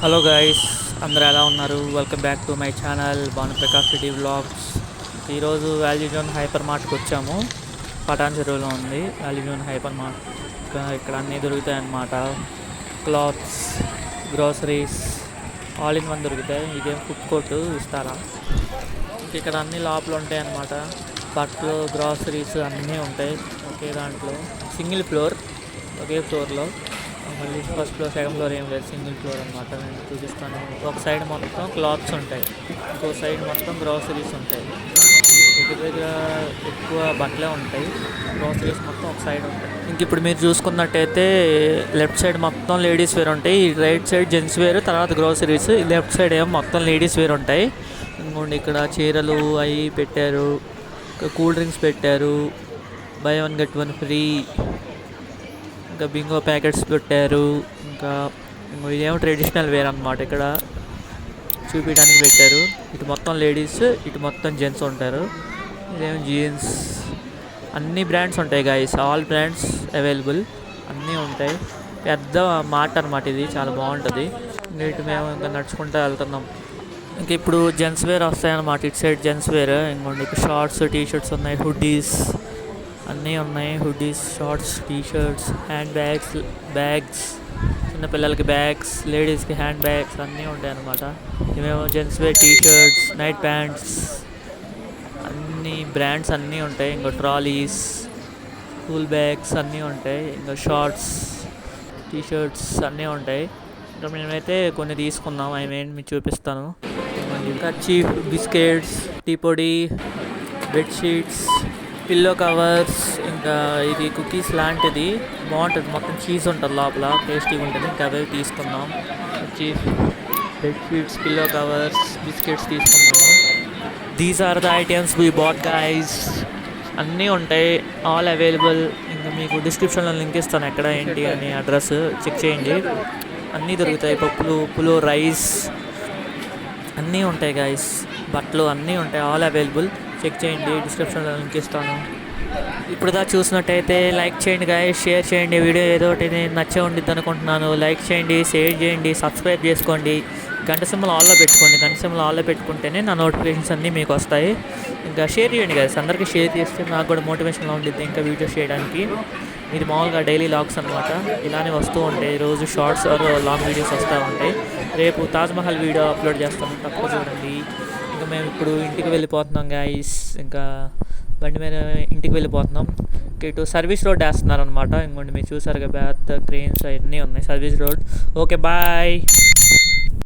Hello guys, అందరూ ఎలా ఉన్నారు? Welcome back to my channel Bhanuprakash Reddy vlogs. ఈరోజు వాల్యూ జోన్ హైపర్ మార్ట్కి వచ్చాము. పటాన్ చెరువులో ఉంది వాల్యూ జోన్ హైపర్ మార్ట్. ఇక్కడ అన్నీ దొరుకుతాయి అన్నమాట. Clothes, groceries, all in one దొరుకుతాయి. ఇదేం ఫుడ్ కోర్టు ఇస్తారా. ఇక్కడ అన్నీ లోపల ఉంటాయి అన్నమాట. బట్టలు, గ్రాసరీస్ అన్నీ ఉంటాయి ఒకే దాంట్లో. సింగిల్ ఫ్లోర్, ఒకే ఫ్లోర్లో. మళ్ళీ ఫస్ట్ ఫ్లోర్, సెకండ్ ఫ్లోర్ ఏం లేదు, సింగిల్ ఫ్లోర్ అనమాట. నేను చూపిస్తాను. ఒక సైడ్ మొత్తం క్లాత్స్ ఉంటాయి, ఇంకో సైడ్ మొత్తం గ్రాసరీస్ ఉంటాయి. దగ్గర దగ్గర ఎక్కువ బట్టలే ఉంటాయి, గ్రాసరీస్ మొత్తం ఒక సైడ్ ఉంటాయి. ఇంక ఇప్పుడు మీరు చూసుకున్నట్టయితే లెఫ్ట్ సైడ్ మొత్తం లేడీస్ వేర్ ఉంటాయి, ఈ రైట్ సైడ్ జెంట్స్ వేర్, తర్వాత గ్రాసరీస్. ఈ లెఫ్ట్ సైడ్ ఏమో మొత్తం లేడీస్ వేర్ ఉంటాయి. ఇంకోండి ఇక్కడ చీరలు అవి పెట్టారు, కూల్ డ్రింక్స్ పెట్టారు, by one get one free, ఇంకా బింగో ప్యాకెట్స్ పెట్టారు. ఇంకా ఇదేమో ట్రెడిషనల్ వేర్ అనమాట, ఇక్కడ చూపించడానికి పెట్టారు. ఇటు మొత్తం లేడీస్, ఇటు మొత్తం జెంట్స్ ఉంటారు. ఇదేమో జీన్స్. అన్ని బ్రాండ్స్ ఉంటాయి గైస్, ఆల్ బ్రాండ్స్ అవైలబుల్, అన్నీ ఉంటాయి. పెద్ద మార్ట్ అనమాట ఇది, చాలా బాగుంటుంది. ఇటు మేము ఇంకా నడుచుకుంటూ వెళ్తున్నాం. ఇంక ఇప్పుడు జెంట్స్ వేర్ వస్తాయన్నమాట. ఇటు సైడ్ జెంట్స్ వేర్. ఇంకోండి ఇక్కడ షార్ట్స్, టీ షర్ట్స్ ఉన్నాయి, హుడ్డీస్ అన్నీ ఉన్నాయి. Hoodies, shorts, T shirts, hand bags, చిన్నపిల్లలకి బ్యాగ్స్, లేడీస్కి హ్యాండ్ బ్యాగ్స్ అన్నీ ఉంటాయి అన్నమాట. ఇవేమో gents wear T shirts, night pants, అన్ని బ్రాండ్స్ అన్నీ ఉంటాయి. ఇంకా ట్రాలీస్, స్కూల్ బ్యాగ్స్ అన్నీ ఉంటాయి. ఇంకా షార్ట్స్, టీ షర్ట్స్ అన్నీ ఉంటాయి. ఇంకా మేమైతే కొన్ని తీసుకున్నాం, అవి ఏంటి మీకు చూపిస్తాను. ఇంకా చీఫ్ బిస్కెట్స్, టీ పొడి, బెడ్షీట్స్, పిల్లో కవర్స్, ఇంకా ఇది కుకీస్ లాంటిది బాగుంటుంది. మొత్తం చీజ్ ఉంటుంది లోపల, టేస్టీగా ఉంటుంది. ఇంకా అవి తీసుకున్నాం. Cheap bedsheets, pillow covers, biscuits తీసుకున్నాము. These are the items we bought guys. అన్నీ ఉంటాయి, ఆల్ అవైలబుల్. ఇంకా మీకు డిస్క్రిప్షన్లో లింక్ ఇస్తాను, ఎక్కడ ఏంటి అని అడ్రస్ చెక్ చేయండి. అన్నీ దొరుకుతాయి. పప్పులు, ఉప్పులు, రైస్ అన్నీ ఉంటాయి గైస్. బట్టలు అన్నీ ఉంటాయి, ఆల్ అవైలబుల్. చెక్ చేయండి, డిస్క్రిప్షన్లో లింక్ ఇస్తాను. ఇప్పుడు దా చూసినట్టయితే లైక్ చేయండి గైస్, షేర్ చేయండి. వీడియో ఏదో ఒకటి నచ్చే ఉండిద్ది అనుకుంటున్నాను. లైక్ చేయండి, షేర్ చేయండి, సబ్స్క్రైబ్ చేసుకోండి. గంట సింబల్ ఆల్లో పెట్టుకోండి. గంట సింబల్ ఆల్లో పెట్టుకుంటేనే నా నోటిఫికేషన్స్ అన్నీ మీకు వస్తాయి. ఇంకా షేర్ చేయండి గైస్, అందరికీ షేర్ చేస్తే నాకు కూడా మోటివేషన్గా ఉండిద్ది ఇంకా వీడియోస్ చేయడానికి. ఇది మామూలుగా డైలీ లాగ్స్ అనమాట, ఇలానే వస్తూ ఉంటాయి. రోజు షార్ట్స్ ఆర్ లాంగ్ వీడియోస్ వస్తూ ఉంటాయి. రేపు తాజ్మహల్ వీడియో అప్లోడ్ చేస్తాను, తప్పక చూడండి. ఇంకా మేము ఇప్పుడు ఇంటికి వెళ్ళిపోతున్నాం గైస్. ఇంకా బండి మీద ఇంటికి వెళ్ళిపోతున్నాం. ఇటు సర్వీస్ రోడ్ వేస్తున్నారు అనమాట. ఇంకోండి మీరు చూసారు కదా, పెద్ద క్రెయిన్స్ అవన్నీ ఉన్నాయి, సర్వీస్ రోడ్. Okay, bye.